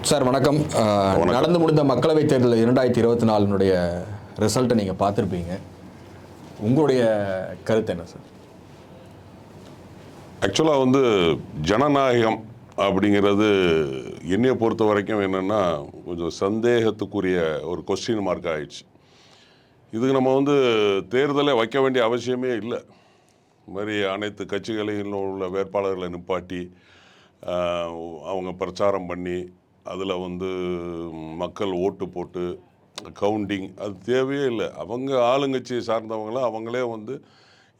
Sir வணக்கம். நடந்து முடிந்த மக்களவைத் தேர்தல் 2024 ரிசல்ட்டை நீங்கள் பார்த்துருப்பீங்க. உங்களுடைய கருத்து என்ன சார்? ஆக்சுவலாக ஜனநாயகம் அப்படிங்கிறது என்னையை பொறுத்த வரைக்கும் என்னென்னா கொஞ்சம் சந்தேகத்துக்குரிய ஒரு கொஸ்டின் மார்க் ஆயிடுச்சு. இதுக்கு நம்ம தேர்தலை வைக்க வேண்டிய அவசியமே இல்லை. இது மாதிரி அனைத்து கட்சிகளிலும் உள்ள வேட்பாளர்களை நிப்பாட்டி அவங்க பிரச்சாரம் பண்ணி அதில் மக்கள் ஓட்டு போட்டு கவுண்டிங் அது தேவையே இல்லை. அவங்க ஆளுங்கட்சியை சார்ந்தவங்கள அவங்களே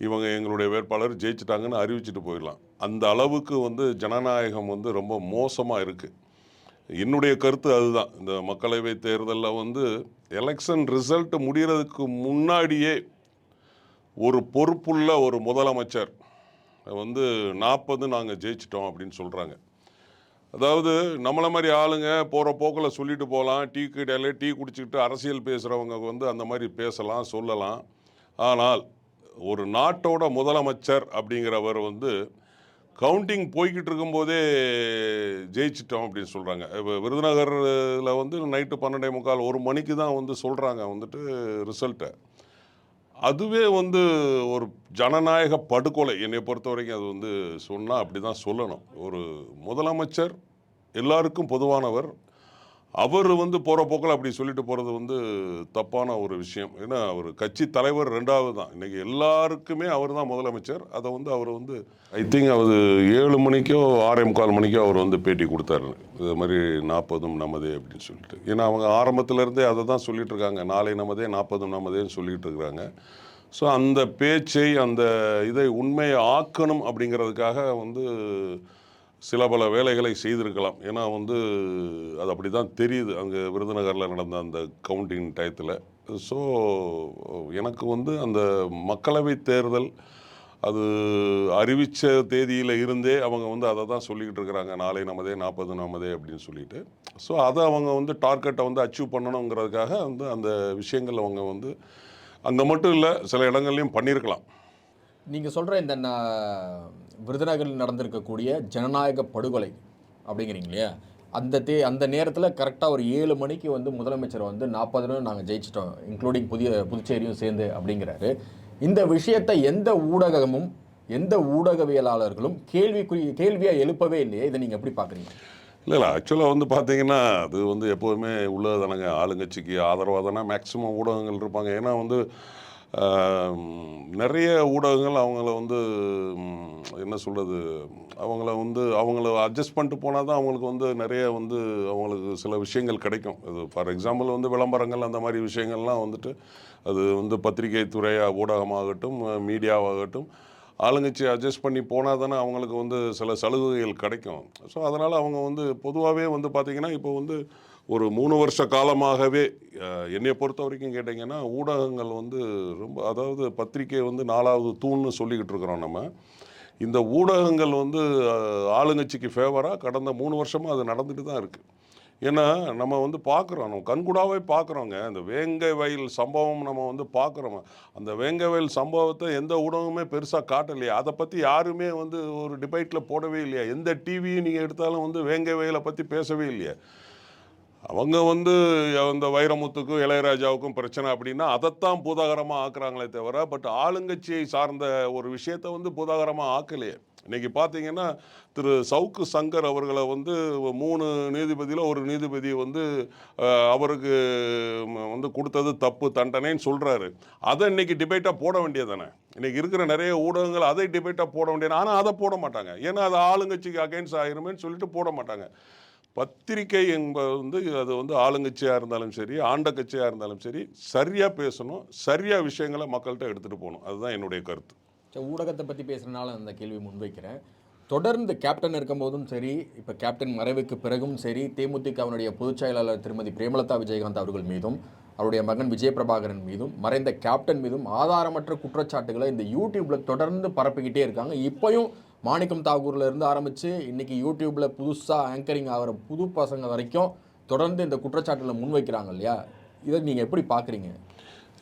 இவங்க எங்களுடைய வேட்பாளர் ஜெயிச்சிட்டாங்கன்னு அறிவிச்சிட்டு போயிடலாம். அந்த அளவுக்கு ஜனநாயகம் ரொம்ப மோசமாக இருக்குது. என்னுடைய கருத்து அதுதான். இந்த மக்களவை தேர்தலில் எலெக்ஷன் ரிசல்ட் முடிகிறதுக்கு முன்னாடியே ஒரு பொறுப்புள்ள ஒரு முதலமைச்சர் 40 நாங்கள் ஜெயிச்சிட்டோம் அப்படின்னு சொல்கிறாங்க. அதாவது நம்மளை மாதிரி ஆளுங்க போகிற போக்கில் சொல்லிட்டு போகலாம், டீ கடையில டீ குடிச்சிக்கிட்டு அரசியல் பேசுகிறவங்க அந்த மாதிரி பேசலாம் சொல்லலாம். ஆனால் ஒரு நாட்டோட முதலமைச்சர் அப்படிங்கிறவர் கவுண்டிங் போய்கிட்டு இருக்கும்போதே ஜெயிச்சிட்டோம் அப்படின்னு சொல்கிறாங்க. இப்போ விருதுநகரில் நைட்டு 12:45 1 மணிக்கு தான் சொல்கிறாங்க ரிசல்ட்டை. அதுவே ஒரு ஜனநாயக படுகொலை. என்னை பொறுத்த வரைக்கும் அது சொன்னால் அப்படி தான் சொல்லணும். ஒரு முதலமைச்சர் எல்லாருக்கும் பொதுவானவர். அவர் போகிற போக்கில் அப்படி சொல்லிட்டு போகிறது தப்பான ஒரு விஷயம். ஏன்னா அவர் கட்சி தலைவர் 2வது தான். இன்றைக்கி எல்லாருக்குமே அவர் தான் முதலமைச்சர். அதை அவர் ஐ திங்க் அவர் 7 மணிக்கோ 6:45 மணிக்கோ அவர் பேட்டி கொடுத்தாரு. இது மாதிரி 40 நமதே அப்படின்னு சொல்லிட்டு. ஏன்னா அவங்க ஆரம்பத்திலேருந்தே அதை தான் சொல்லிட்டு இருக்காங்க. நாளை நமதே 40 நமதேன்னு சொல்லிட்டு இருக்கிறாங்க. ஸோ அந்த பேச்சை அந்த இதை உண்மையை ஆக்கணும் அப்படிங்கிறதுக்காக சில பல வேலைகளை செய்திருக்கலாம். ஏன்னா அது அப்படி தான் தெரியுது அங்கே விருதுநகரில் நடந்த அந்த கவுண்டிங் டயத்தில். ஸோ எனக்கு அந்த மக்களவை தேர்தல் அது அறிவித்த தேதியில் இருந்தே அவங்க அதை தான் சொல்லிக்கிட்டு இருக்கிறாங்க. நாளை நமதே 40 நமதே அப்படின்னு சொல்லிட்டு. ஸோ அதை அவங்க டார்கெட்டை அச்சீவ் பண்ணணுங்கிறதுக்காக அந்த விஷயங்கள் அவங்க அங்கே மட்டும் இல்லை சில இடங்கள்லையும் பண்ணியிருக்கலாம். நீங்கள் சொல்கிற இந்த விருதுநகரில் நடந்திருக்கக்கூடிய ஜனநாயக படுகொலை அப்படிங்கிறீங்க இல்லையா, அந்த நேரத்தில் கரெக்டாக ஒரு 7 மணிக்கு முதலமைச்சர் 40 நாங்கள் ஜெயிச்சிட்டோம், இன்க்ளூடிங் புதுச்சேரியும் சேர்ந்து அப்படிங்கிறாரு. இந்த விஷயத்தை எந்த ஊடகமும் எந்த ஊடகவியலாளர்களும் கேள்வியாக எழுப்பவே இல்லையே. இதை நீங்கள் எப்படி பார்க்குறீங்க? இல்லை ஆக்சுவலாக பார்த்தீங்கன்னா அது எப்போதுமே உள்ளது தானங்க. ஆளுங்கட்சிக்கு ஆதரவாக தானே மேக்சிமம் ஊடகங்கள் இருப்பாங்க. ஏன்னா நிறைய ஊடகங்கள் அவங்கள என்ன சொல்கிறது, அவங்கள அட்ஜஸ்ட் பண்ணிட்டு போனால் தான் அவங்களுக்கு நிறைய அவங்களுக்கு சில விஷயங்கள் கிடைக்கும். அது ஃபார் எக்ஸாம்பிள் விளம்பரங்கள் அந்த மாதிரி விஷயங்கள்லாம் அது பத்திரிகை துறை ஊடகமாகட்டும் மீடியாவாகட்டும் ஆளுங்கட்சியை அட்ஜஸ்ட் பண்ணி போனால் தானே அவங்களுக்கு சில சலுகைகள் கிடைக்கும். ஸோ அதனால் அவங்க பொதுவாகவே பார்த்திங்கன்னா இப்போ ஒரு 3 வருஷ காலமாகவே என்னை பொறுத்த வரைக்கும் கேட்டிங்கன்னா ஊடகங்கள் ரொம்ப, அதாவது பத்திரிகை 4வது தூண்னு சொல்லிக்கிட்டு இருக்கிறோம் நம்ம. இந்த ஊடகங்கள் ஆளுங்கட்சிக்கு ஃபேவராக கடந்த 3 வருஷமாக அது நடந்துட்டு தான் இருக்குது. ஏன்னா நம்ம பார்க்குறோம், நம்ம கண்கூடாவே பார்க்குறோங்க. இந்த வேங்கை வயல் சம்பவம் நம்ம பார்க்குறோம். அந்த வேங்கை வயல் சம்பவத்தை எந்த ஊடகமே பெருசாக காட்டலையா, அதை பற்றி யாருமே ஒரு டிபேட்டில் போடவே இல்லையா. எந்த டிவியும் நீங்கள் எடுத்தாலும் வேங்கை வயலை பற்றி பேசவே இல்லையா. அவங்க அந்த வைரமுத்துக்கும் இளையராஜாவுக்கும் பிரச்சனை அப்படின்னா அதைத்தான் பூதாகரமாக ஆக்குறாங்களே தவிர பட் ஆளுங்கட்சியை சார்ந்த ஒரு விஷயத்தை பூதாகரமாக ஆக்கலையே. இன்றைக்கி பார்த்தீங்கன்னா திரு சவுக்கு சங்கர் அவர்களை 3 நீதிபதியில் ஒரு நீதிபதி அவருக்கு கொடுத்தது தப்பு தண்டனைன்னு சொல்கிறாரு. அதை இன்றைக்கி டிபேட்டாக போட வேண்டியது தானே. இன்றைக்கி இருக்கிற நிறைய ஊடகங்கள் அதை டிபேட்டாக போட வேண்டியது. ஆனால் அதை போட மாட்டாங்க. ஏன்னா அது ஆளுங்கட்சிக்கு அகைன்ஸ்ட் ஆகிருமேன்னு சொல்லிட்டு போட மாட்டாங்க. பத்திரிகை என்பது அது ஆளுங்கட்சியாக இருந்தாலும் சரி ஆண்ட கட்சியாக இருந்தாலும் சரி சரியாக பேசணும், சரியாக விஷயங்களை மக்கள்கிட்ட எடுத்துகிட்டு போகணும். அதுதான் என்னுடைய கருத்து. ஊடகத்தை பற்றி பேசுகிறனால அந்த கேள்வி முன்வைக்கிறேன். தொடர்ந்து கேப்டன் இருக்கும்போதும் சரி, இப்போ கேப்டன் மறைவுக்கு பிறகும் சரி, தேமுதிகவினுடைய பொதுச் செயலாளர் திருமதி பிரேமலதா விஜயகாந்த் அவர்கள் மீதும் அவருடைய மகன் விஜயபிரபாகரன் மீதும் மறைந்த கேப்டன் மீதும் ஆதாரமற்ற குற்றச்சாட்டுகளை இந்த யூடியூப்பில் தொடர்ந்து பரப்பிக்கிட்டே இருக்காங்க. இப்போயும் மாணிக்கம் தாகூரில் இருந்து ஆரம்பித்து இன்றைக்கி யூடியூப்பில் புதுசாக ஆங்கரிங் ஆகிற புது பசங்க வரைக்கும் தொடர்ந்து இந்த குற்றச்சாட்டுகளை முன்வைக்கிறாங்க இல்லையா. இதை நீங்கள் எப்படி பார்க்குறீங்க?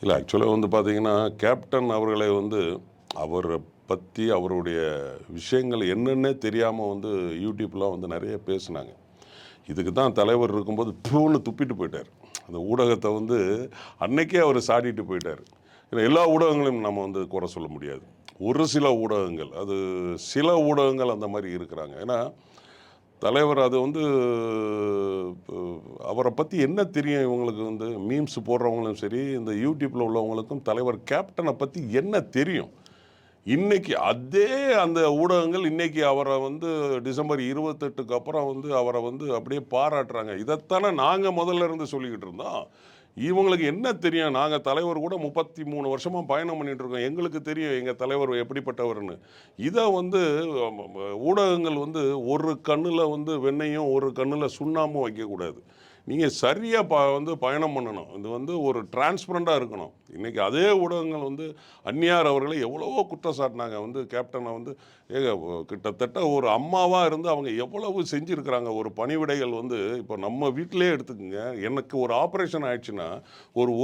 இல்லை ஆக்சுவலாக பார்த்தீங்கன்னா கேப்டன் அவர்களை அவரை பற்றி அவருடைய விஷயங்கள் என்னென்னே தெரியாமல் யூடியூப்லாம் நிறைய பேசுனாங்க. இதுக்கு தான் தலைவர் இருக்கும்போது தூன்னு துப்பிட்டு போயிட்டார். அந்த ஊடகத்தை வந்து அன்னைக்கே அவர் சாடிட்டு போயிட்டார். ஏன்னா எல்லா ஊடகங்களையும் நம்ம வந்து குறை சொல்ல முடியாது. ஒரு சில ஊடகங்கள், அது சில ஊடகங்கள் அந்த மாதிரி இருக்கிறாங்க. ஏன்னா தலைவர் அது வந்து அவரை பற்றி என்ன தெரியும் இவங்களுக்கு வந்து மீம்ஸ் போடுறவங்களும் சரி, இந்த யூடியூப்பில் உள்ளவங்களுக்கும் தலைவர் கேப்டனை பற்றி என்ன தெரியும்? இன்னைக்கு அதே அந்த ஊடகங்கள் இன்னைக்கு அவரை வந்து டிசம்பர் 28க்கு அப்புறம் வந்து அவரை வந்து அப்படியே பாராட்டுறாங்க. இதைத்தானே நாங்கள் முதல்ல இருந்து சொல்லிக்கிட்டு இருந்தோம். இவங்களுக்கு என்ன தெரியும்? நாங்கள் தலைவர் கூட 33 வருஷமாக பயணம் பண்ணிட்டு இருக்கோம். எங்களுக்கு தெரியும் எங்கள் தலைவர் எப்படிப்பட்டவர்னு. இதை வந்து ஊடகங்கள் வந்து ஒரு கண்ணில் வந்து வெண்ணையும் ஒரு கண்ணில் சுண்ணாமும் வைக்கக்கூடாது. நீங்கள் சரியாக வந்து பயணம் பண்ணணும். இது வந்து ஒரு டிரான்ஸ்பரண்டாக இருக்கணும். இன்றைக்கி அதே ஊடகங்கள் வந்து அந்நியார் அவர்களை எவ்வளவோ குற்றம் சாட்டினாங்க. வந்து கேப்டனை வந்து கிட்டத்தட்ட ஒரு அம்மாவாக இருந்து அவங்க எவ்வளவு செஞ்சுருக்கிறாங்க. ஒரு பணிவிடைகள் வந்து இப்போ நம்ம வீட்டிலே எடுத்துக்கோங்க. எனக்கு ஒரு ஆப்ரேஷன் ஆயிடுச்சுன்னா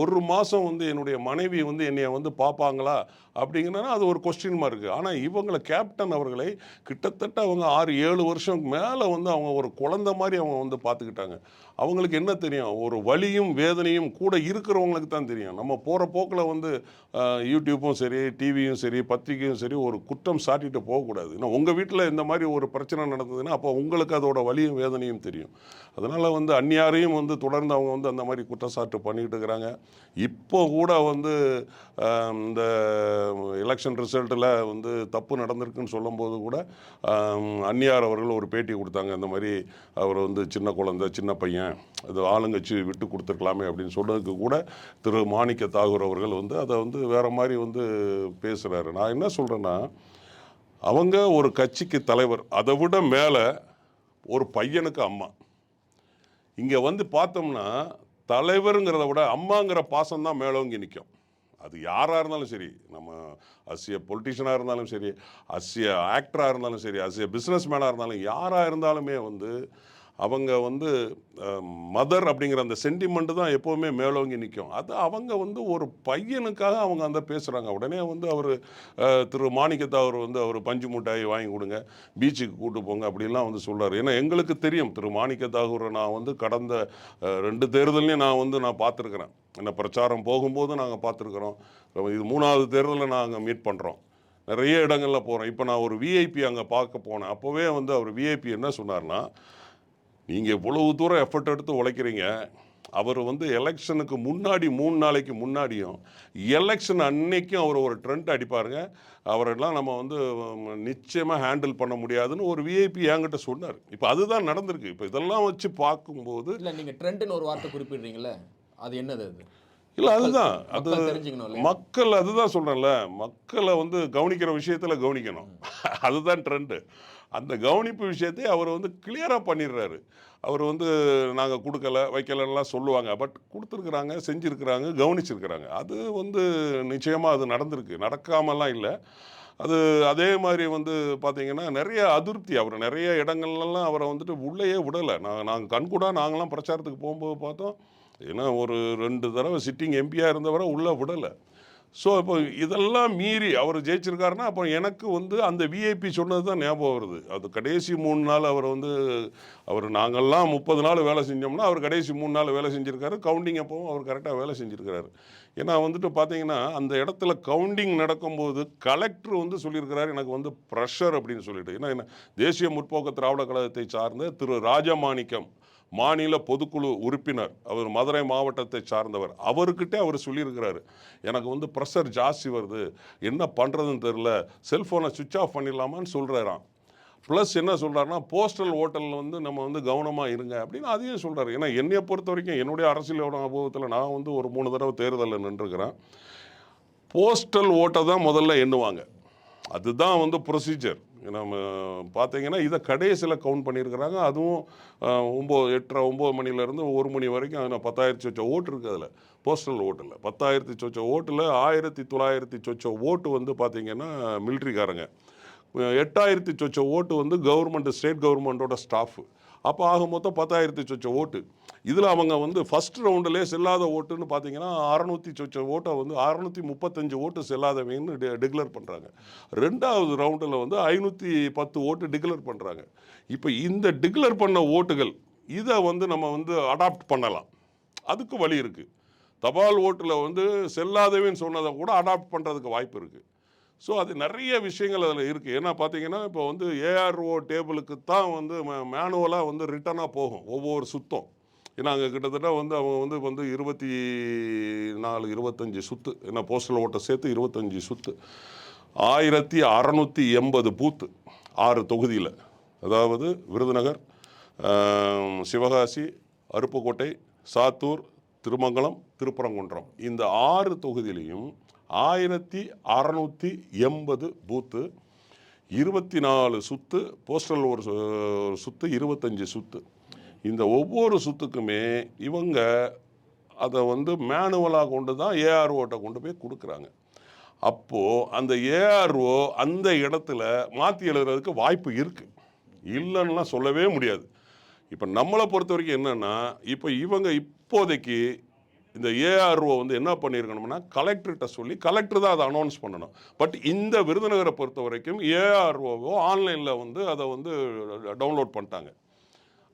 ஒரு மாதம் வந்து என்னுடைய மனைவி வந்து என்னைய வந்து பார்ப்பாங்களா அப்படிங்கன்னா அது ஒரு கொஸ்டின் மார்க்கு. ஆனால் இவங்களை கேப்டன் அவர்களை கிட்டத்தட்ட அவங்க 6-7 வருஷம் மேலே வந்து அவங்க ஒரு குழந்தை மாதிரி அவங்க வந்து பார்த்துக்கிட்டாங்க. அவங்களுக்கு என்ன தெரியும்? ஒரு வலியும் வேதனையும் கூட இருக்கிறவங்களுக்கு தான் தெரியும். நம்ம போகிற போக்கில் வந்து யூடியூப்பும் சரி, டிவியும் சரி, பத்திரிகையும் சரி ஒரு குற்றம் சாட்டிட்டு போகக்கூடாது. ஏன்னா உங்கள் வீட்டில் இந்த மாதிரி ஒரு பிரச்சனை நடந்ததுன்னா அப்போ உங்களுக்கு அதோட வலியும் வேதனையும் தெரியும். அதனால் வந்து அந்நியாரையும் வந்து தொடர்ந்து அவங்க வந்து அந்த மாதிரி குற்றச்சாட்டு பண்ணிக்கிட்டு இருக்கிறாங்க. இப்போ கூட வந்து இந்த எலெக்ஷன் ரிசல்ட்டில் வந்து தப்பு நடந்திருக்குன்னு சொல்லும்போது கூட அந்நியார் அவர்கள் ஒரு பேட்டி கொடுத்தாங்க. இந்த மாதிரி அவர் வந்து சின்ன குழந்தை, சின்ன பையன், அது ஆளுங்கட்சி விட்டு கொடுத்துருக்கலாமே அப்படின்னு சொன்னதுக்கு கூட திரு மாணிக்க தாகூர் அவர்கள் வந்து அதை வந்து வேறு மாதிரி வந்து பேசுகிறாரு. நான் என்ன சொல்கிறேன்னா, அவங்க ஒரு கட்சிக்கு தலைவர், அதை விட மேலே ஒரு பையனுக்கு அம்மா. இங்கே வந்து பார்த்தோம்னா தலைவருங்கிறத விட அம்மாங்கிற பாசம் தான் மேலோங்கி நிற்கும். அது யாராக இருந்தாலும் சரி, நம்ம அஸ்ய பொலிட்டிஷியனாக இருந்தாலும் சரி, அஸ்ய ஆக்டராக இருந்தாலும் சரி, அஸ்ய பிஸ்னஸ் மேனாக இருந்தாலும் யாராக இருந்தாலுமே வந்து அவங்க வந்து மதர் அப்படிங்கிற அந்த சென்டிமெண்ட்டு தான் எப்போவுமே மேலோங்கி நிற்கும். அது அவங்க வந்து ஒரு பையனுக்காக அவங்க அந்த பேசுகிறாங்க. உடனே வந்து அவர் திரு மாணிக்கத்தை அவர் வந்து அவர் பஞ்சு மிட்டாய் வாங்கி கொடுங்க, பீச்சுக்கு கூட்டு போங்க அப்படிலாம் வந்து சொல்கிறார். ஏன்னா எங்களுக்கு தெரியும் திரு மாணிக்க தாகூரை நான் வந்து கடந்த 2 தேர்தலையும் நான் பார்த்துருக்குறேன். என்ன பிரச்சாரம் போகும்போது நாங்கள் பார்த்துருக்குறோம். இது 3வது தேர்தலில் நாங்கள் மீட் பண்ணுறோம். நிறைய இடங்களில் போகிறோம். இப்போ நான் ஒரு விஐபி அங்கே பார்க்க போனேன். அப்போவே வந்து அவர் விஐபி என்ன சொன்னார்னா, நீங்கள் இவ்வளவு தூரம் எஃபர்ட் எடுத்து உழைக்கிறீங்க, அவர் வந்து எலெக்ஷனுக்கு முன்னாடி 3 நாளைக்கு முன்னாடியும் எலெக்ஷன் அன்னைக்கும் அவர் ஒரு ட்ரெண்ட் அடிப்பாருங்க, அவரெல்லாம் நம்ம வந்து நிச்சயமாக ஹேண்டில் பண்ண முடியாதுன்னு ஒரு விஐபி என்கிட்ட சொன்னார். இப்போ அதுதான் நடந்திருக்கு. இப்போ இதெல்லாம் வச்சு பார்க்கும்போது இல்லை, நீங்கள் ட்ரெண்டுன்னு ஒரு வார்த்தை குறிப்பிடுறீங்களே, அது என்னது? அது இல்லை, அதுதான் அது தெரிஞ்சுக்கணும். மக்கள் அதுதான் சொல்கிறேன்ல, மக்களை வந்து கவனிக்கிற விஷயத்தில் கவனிக்கணும். அதுதான் ட்ரெண்டு. அந்த கவனிப்பு விஷயத்தை அவர் வந்து கிளியராக பண்ணிடுறாரு. அவர் வந்து நாங்கள் கொடுக்கல வைக்கலன்னெலாம் சொல்லுவாங்க. பட் கொடுத்துருக்குறாங்க, செஞ்சுருக்கிறாங்க, கவனிச்சிருக்கிறாங்க. அது வந்து நிச்சயமாக அது நடந்திருக்கு, நடக்காமலாம் இல்லை. அது அதே மாதிரி வந்து பார்த்திங்கன்னா நிறைய அதிருப்தி, அவர் நிறைய இடங்கள்லாம் அவரை வந்துட்டு உள்ளேயே விடலை. நாங்கள் கண்கூடாக நாங்களாம் பிரச்சாரத்துக்கு போகும்போது பார்த்தோம். ஏன்னா ஒரு 2 தடவை சிட்டிங் எம்பியாக இருந்தவரை உள்ளே விடலை. ஸோ இப்போ இதெல்லாம் மீறி அவர் ஜெயிச்சிருக்காருன்னா அப்போ எனக்கு வந்து அந்த விஐபி சொன்னது தான் ஞாபகம் வருது. அது கடைசி 3 நாள் அவர் நாங்கள்லாம் 30 நாள் வேலை செஞ்சோம்னா அவர் கடைசி 3 நாள் வேலை செஞ்சுருக்காரு. கவுண்டிங் அப்போவும் அவர் கரெக்டாக வேலை செஞ்சுருக்கிறாரு. ஏன்னா வந்துட்டு பார்த்தீங்கன்னா அந்த இடத்துல கவுண்டிங் நடக்கும்போது கலெக்டர் வந்து சொல்லியிருக்கிறாரு எனக்கு வந்து ப்ரெஷர் அப்படின்னு சொல்லிட்டு. ஏன்னா என்ன, தேசிய முற்போக்கு திராவிட கழகத்தை சார்ந்த திரு ராஜமாணிக்கம் மாநில பொதுக்குழு உறுப்பினர், அவர் மதுரை மாவட்டத்தை சார்ந்தவர், அவர்கிட்ட அவர் சொல்லியிருக்கிறாரு எனக்கு வந்து ப்ரெஷர் ஜாஸ்தி வருது, என்ன பண்ணுறதுன்னு தெரில, செல்ஃபோனை சுவிட்ச் ஆஃப் பண்ணிடலாமான்னு சொல்கிறாராம். ப்ளஸ் என்ன சொல்கிறாருன்னா போஸ்டல் ஓட்டலில் வந்து நம்ம வந்து கவனமாக இருங்க அப்படின்னு அதையும் சொல்கிறாரு. ஏன்னா என்னையை பொறுத்த வரைக்கும் என்னுடைய அரசியலோட அனுபவத்தில் நான் வந்து ஒரு 3 தடவை தேர்தலில் நின்றுக்கிறேன். போஸ்டல் ஓட்டை தான் முதல்ல எண்ணுவாங்க, அதுதான் வந்து ப்ரொசீஜர். நம்ம பார்த்தீங்கன்னா இதை கடைசியில் கவுண்ட் பண்ணியிருக்கிறாங்க. அதுவும் 8:30 9 மணிலேருந்து 1 மணி வரைக்கும் அதில் 10,000 சொச்ச ஓட்டு இருக்குது. அதில் போஸ்டல் ஓட்டில் 10,000 சொச்ச ஓட்டில் 1,900 சொச்ச ஓட்டு வந்து பார்த்திங்கன்னா மிலிட்ரிக்காரங்க, 8,000 சொச்ச ஓட்டு வந்து கவர்மெண்ட் ஸ்டேட் கவர்மெண்ட்டோட ஸ்டாஃபு. அப்போ ஆக மொத்தம் 10,000 சொச்ச ஓட்டு. இதில் அவங்க வந்து ஃபஸ்ட் ரவுண்டிலே செல்லாத ஓட்டுன்னு பார்த்தீங்கன்னா 600 சொச்ச ஓட்டை வந்து 635 ஓட்டு செல்லாதவங்கன்னு டிக்ளேர் பண்ணுறாங்க. 2வது ரவுண்டில் வந்து 510 ஓட்டு டிக்ளேர் பண்ணுறாங்க. இப்போ இந்த டிக்ளேர் பண்ண ஓட்டுகள் இதை வந்து நம்ம வந்து அடாப்ட் பண்ணலாம். அதுக்கு வழி இருக்குது. தபால் ஓட்டில் வந்து செல்லாதவன்னு சொன்னதை கூட அடாப்ட் பண்ணுறதுக்கு வாய்ப்பு இருக்குது. ஸோ அது நிறைய விஷயங்கள் அதில் இருக்குது. ஏன்னா பார்த்தீங்கன்னா இப்போ வந்து ஏஆர்ஓ டேபிளுக்கு தான் வந்து மேனுவலாக வந்து ரிட்டனாக போகும் ஒவ்வொரு சுத்தம். ஏன்னா அங்கே கிட்டத்தட்ட வந்து அவங்க வந்து 25 சுற்று, ஏன்னா போஸ்டல் ஓட்டை சேர்த்து 25 சுற்று, 1680 பூத்து 6 தொகுதியில். அதாவது விருதுநகர், சிவகாசி, அருப்புக்கோட்டை, சாத்தூர், திருமங்கலம், திருப்பரங்குன்றம் இந்த 6 தொகுதியிலையும் 1680 பூத்து, 24 சுத்து, போஸ்டல் ஒரு சுத்து, 25 சுத்து. இந்த ஒவ்வொரு சுத்துக்குமே இவங்க அதை வந்து மேனுவலாக கொண்டு தான் ஏஆர்ஓட்டை கொண்டு போய் கொடுக்குறாங்க. அப்போது அந்த ஏஆர்ஓ அந்த இடத்துல மாற்றி எழுதுறதுக்கு வாய்ப்பு இருக்குது, இல்லைன்னுலாம் சொல்லவே முடியாது. இப்போ நம்மளை பொறுத்த வரைக்கும் என்னென்னா, இப்போ இவங்க இப்போதைக்கு இந்த ஏஆர்ஓ வந்து என்ன பண்ணியிருக்கணும்னா கலெக்டர்கிட்ட சொல்லி கலெக்டர் தான் அதை அனௌன்ஸ் பண்ணணும். பட் இந்த விருதுநகரை பொறுத்த வரைக்கும் ஏஆர்ஓவோ ஆன்லைனில் வந்து அதை வந்து டவுன்லோட் பண்ணிட்டாங்க.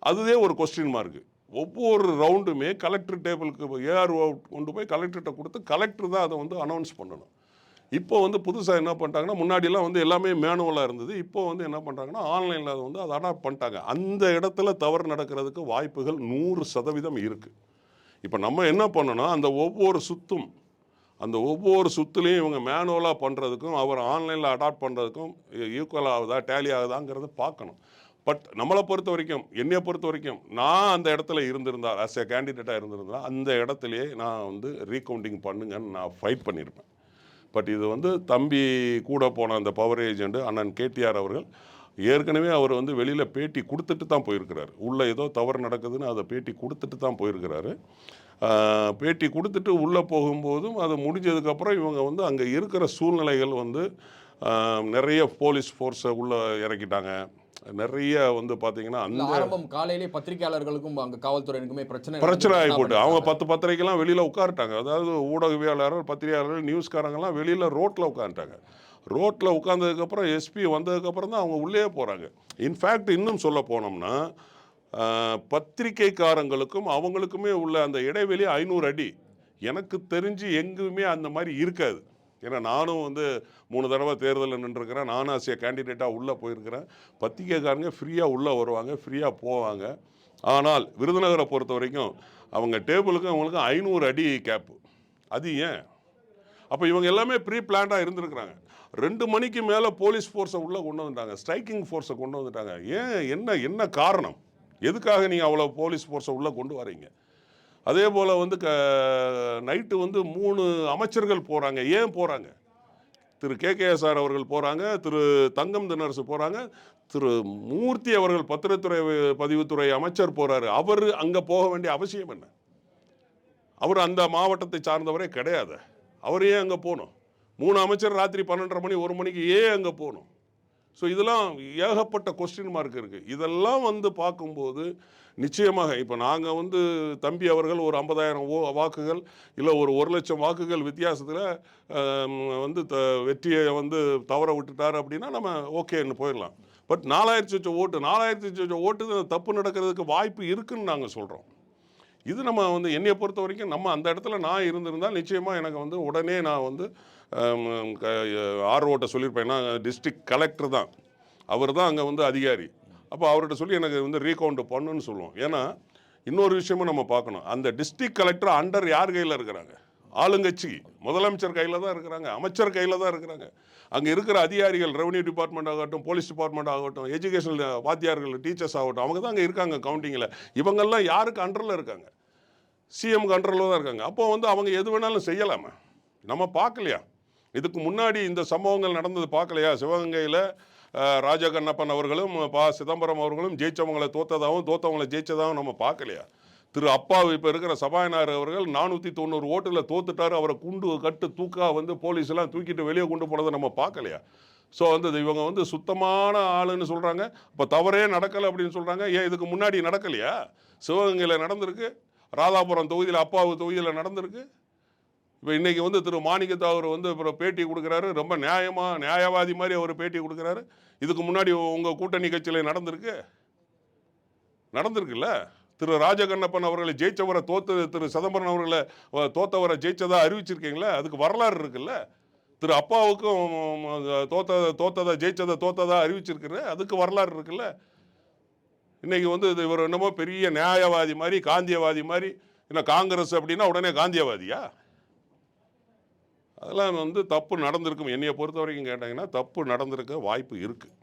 அதுவே ஒரு கொஸ்டின் மார்க்கு. ஒவ்வொரு ரவுண்டுமே கலெக்டர் டேபிளுக்கு ஏஆர்ஓ கொண்டு போய் கலெக்டர்கிட்ட கொடுத்து கலெக்டர் தான் அதை வந்து அனௌன்ஸ் பண்ணணும். இப்போ வந்து புதுசாக என்ன பண்ணிட்டாங்கன்னா, முன்னாடிலாம் வந்து எல்லாமே மேனுவலாக இருந்தது. இப்போ வந்து என்ன பண்ணுறாங்கன்னா ஆன்லைனில் அதை வந்து அதை அடாப்ட் பண்ணிட்டாங்க. அந்த இடத்துல தவறு நடக்கிறதுக்கு வாய்ப்புகள் 100% இருக்குது. இப்போ நம்ம என்ன பண்ணணும், அந்த ஒவ்வொரு சுத்துலேயும் இவங்க மேனுவலாக பண்ணுறதுக்கும் அவர் ஆன்லைனில் அடாப்ட் பண்ணுறதுக்கும் ஈக்குவல் ஆகுதா, டேலி ஆகுதாங்கிறத பார்க்கணும். பட் நம்மளை பொறுத்த வரைக்கும், என்னையை பொறுத்த வரைக்கும், நான் அந்த இடத்துல இருந்திருந்தால் ஆஸ் ஏ கேண்டிடேட்டாக இருந்திருந்தால் அந்த இடத்துலையே நான் வந்து ரீகவுண்டிங் பண்ணுங்கன்னு நான் ஃபைட் பண்ணியிருப்பேன். பட் இது வந்து தம்பி கூட போன அந்த பவர் ஏஜெண்ட் அண்ணன் கேடிஆர் அவர்கள் ஏற்கனவே அவர் வந்து வெளியில் பேட்டி கொடுத்துட்டு தான் போயிருக்கிறார். உள்ளே ஏதோ தவறு நடக்குதுன்னு அதை பேட்டி கொடுத்துட்டு தான் போயிருக்கிறாரு. பேட்டி கொடுத்துட்டு உள்ளே போகும்போதும் அது முடிஞ்சதுக்கப்புறம் இவங்க வந்து அங்கே இருக்கிற சூழ்நிலைகள் வந்து நிறைய போலீஸ் ஃபோர்ஸை உள்ளே இறக்கிட்டாங்க. நிறைய வந்து பார்த்தீங்கன்னா அந்த ஆரம்பம் காலையிலே பத்திரிகையாளர்களுக்கும் அங்கே காவல்துறையினருக்குமே பிரச்சனை ஆகி போட்டு அவங்க 10 பத்திரிக்கைலாம் வெளியில் உட்காந்துட்டாங்க. அதாவது ஊடகவியலாளர்கள், பத்திரிகையாளர்கள், நியூஸ்காரங்கெல்லாம் வெளியில் ரோட்டில் உட்காந்துட்டாங்க. ரோட்டில் உட்காந்ததுக்கப்புறம் எஸ்பி வந்ததுக்கப்புறம் தான் அவங்க உள்ளே போகிறாங்க. இன்ஃபேக்ட் இன்னும் சொல்ல போனோம்னா பத்திரிகைக்காரங்களுக்கும் அவங்களுக்குமே உள்ள அந்த இடைவெளி 500 அடி. எனக்கு தெரிஞ்சு எங்குமே அந்த மாதிரி இருக்காது. ஏன்னா நானும் வந்து 3 தடவை தேர்தலில் நின்றுருக்கிறேன். நானும் ஆசிய கேண்டிடேட்டாக உள்ளே போயிருக்கிறேன். பத்திரிகைக்காரங்க ஃப்ரீயாக உள்ளே வருவாங்க, ஃப்ரீயாக போவாங்க. ஆனால் விருதுநகரை பொறுத்த வரைக்கும் அவங்க டேபிளுக்கும் அவங்களுக்கும் 500 அடி கேப்பு. அது ஏன்? அப்போ இவங்க எல்லாமே ப்ரீ பிளான்டாக இருந்திருக்கிறாங்க. 2 மணிக்கு மேலே போலீஸ் ஃபோர்ஸை உள்ளே கொண்டு வந்துட்டாங்க, ஸ்ட்ரைக்கிங் ஃபோர்ஸை கொண்டு வந்துட்டாங்க. ஏன் என்ன காரணம்? எதுக்காக நீங்கள் அவ்வளோ போலீஸ் ஃபோர்ஸை உள்ளே கொண்டு வரீங்க? அதே போல் வந்து நைட்டு வந்து 3 அமைச்சர்கள் போகிறாங்க. ஏன் போகிறாங்க? திரு KKSR அவர்கள் போகிறாங்க, திரு தங்கம் தென்னரசு போகிறாங்க, திரு மூர்த்தி அவர்கள் பத்திரத்துறை பதிவுத்துறை அமைச்சர் போகிறாரு. அவர் அங்கே போக வேண்டிய அவசியம் என்ன? அவர் அந்த மாவட்டத்தை சார்ந்தவரே கிடையாது. அவர் ஏன் அங்கே போகணும்? 3 அமைச்சர் ராத்திரி 12:30 மணி 1 மணிக்கு ஏன் அங்கே போகணும்? ஸோ இதெல்லாம் ஏகப்பட்ட கொஸ்டின் மார்க் இருக்குது. இதெல்லாம் வந்து பார்க்கும்போது நிச்சயமாக இப்போ நாங்கள் வந்து தம்பி அவர்கள் ஒரு 50,000 வாக்குகள் இல்லை ஒரு 1,00,000 வாக்குகள் வித்தியாசத்தில் வந்து வெற்றியை வந்து தவற விட்டுட்டார் அப்படின்னா நம்ம ஓகேன்னு போயிடலாம். பட் 4,000 ஓட்டு தப்பு நடக்கிறதுக்கு வாய்ப்பு இருக்குன்னு நாங்கள் சொல்கிறோம். இது நம்ம வந்து என்னையை பொறுத்த வரைக்கும் நம்ம அந்த இடத்துல நான் இருந்திருந்தால் நிச்சயமாக எனக்கு வந்து உடனே நான் வந்து ஆர்ஓட்ட சொல்லியிருப்பேன். ஏன்னா டிஸ்ட்ரிக்ட் கலெக்டர் தான், அவர் தான் அங்கே வந்து அதிகாரி. அப்போ அவர்கிட்ட சொல்லி எனக்கு வந்து ரீகவுண்ட் பண்ணுன்னு சொல்லுவோம். ஏன்னா இன்னொரு விஷயமும் நம்ம பார்க்கணும், அந்த டிஸ்ட்ரிக்ட் கலெக்டர் அண்டர் யார் கையில் இருக்கிறாங்க? ஆளுங்கட்சி முதலமைச்சர் கையில் தான் இருக்கிறாங்க, அமைச்சர் கையில் தான் இருக்கிறாங்க. அங்கே இருக்கிற அதிகாரிகள் ரெவன்யூ டிபார்ட்மெண்ட் ஆகட்டும், போலீஸ் டிபார்ட்மெண்ட் ஆகட்டும், எஜுகேஷனல் வாத்தியார்கள், டீச்சர்ஸ் ஆகட்டும், அவங்க தான் அங்கே இருக்காங்க கவுண்டிங்கில். இவங்கெல்லாம் யாருக்கு அண்டரில் இருக்காங்க? சிஎம் கண்ட்ரோலில் தான் இருக்காங்க. அப்போ வந்து அவங்க எது வேணாலும் செய்யலாமா? நம்ம பார்க்கலையா? இதுக்கு முன்னாடி இந்த சம்பவங்கள் நடந்தது பார்க்கலையா? சிவகங்கையில் ராஜகண்ணப்பன் அவர்களும் சிதம்பரம் அவர்களும் ஜெயிச்சவங்களை தோத்தவங்களை ஜெயிச்சதாகவும் நம்ம பார்க்கலையா? திரு அப்பாவு இப்போ இருக்கிற சபாநாயகர் அவர்கள் 490 ஓட்டில் தோத்துட்டார். அவரை குண்டு கட்டு தூக்கா வந்து போலீஸ்லாம் தூக்கிட்டு வெளியே கொண்டு போனதை நம்ம பார்க்கலையா? ஸோ வந்து இவங்க வந்து சுத்தமான ஆளுன்னு சொல்கிறாங்க. இப்போ தவறே நடக்கலை அப்படின்னு சொல்கிறாங்க. ஏன் இதுக்கு முன்னாடி நடக்கலையா? சிவகங்கையில் நடந்திருக்கு, ராதாபுரம் தொகுதியில் அப்பாவு தொகுதியில் நடந்திருக்கு. இப்போ இன்றைக்கி வந்து திரு மாணிக்கத்தாவர் வந்து அப்புறம் பேட்டி கொடுக்குறாரு, ரொம்ப நியாயவாதி மாதிரி அவர் பேட்டி கொடுக்குறாரு. இதுக்கு முன்னாடி உங்கள் கூட்டணி கட்சியில் நடந்திருக்குல்ல. திரு ராஜகண்ணப்பன் அவர்களை ஜெயிச்சவரை திரு சிதம்பரம் அவர்களை தோத்தவரை ஜெயிச்சதா அறிவிச்சிருக்கீங்களா? அதுக்கு வரலாறு இருக்குல்ல. திரு அப்பாவுக்கும் தோத்ததா தோத்ததா அறிவிச்சிருக்கிற அதுக்கு வரலாறு இருக்குல்ல. இன்னைக்கு வந்து இவர் என்னமோ பெரிய நியாயவாதி மாதிரி, காந்தியவாதி மாதிரி, இன்னும் காங்கிரஸ் அப்படின்னா உடனே காந்தியவாதியா? அதெல்லாம் வந்து தப்பு நடந்திருக்கும். என்னைய பொறுத்த வரைக்கும் கேட்டாங்கன்னா தப்பு நடந்திருக்க வாய்ப்பு இருக்குது.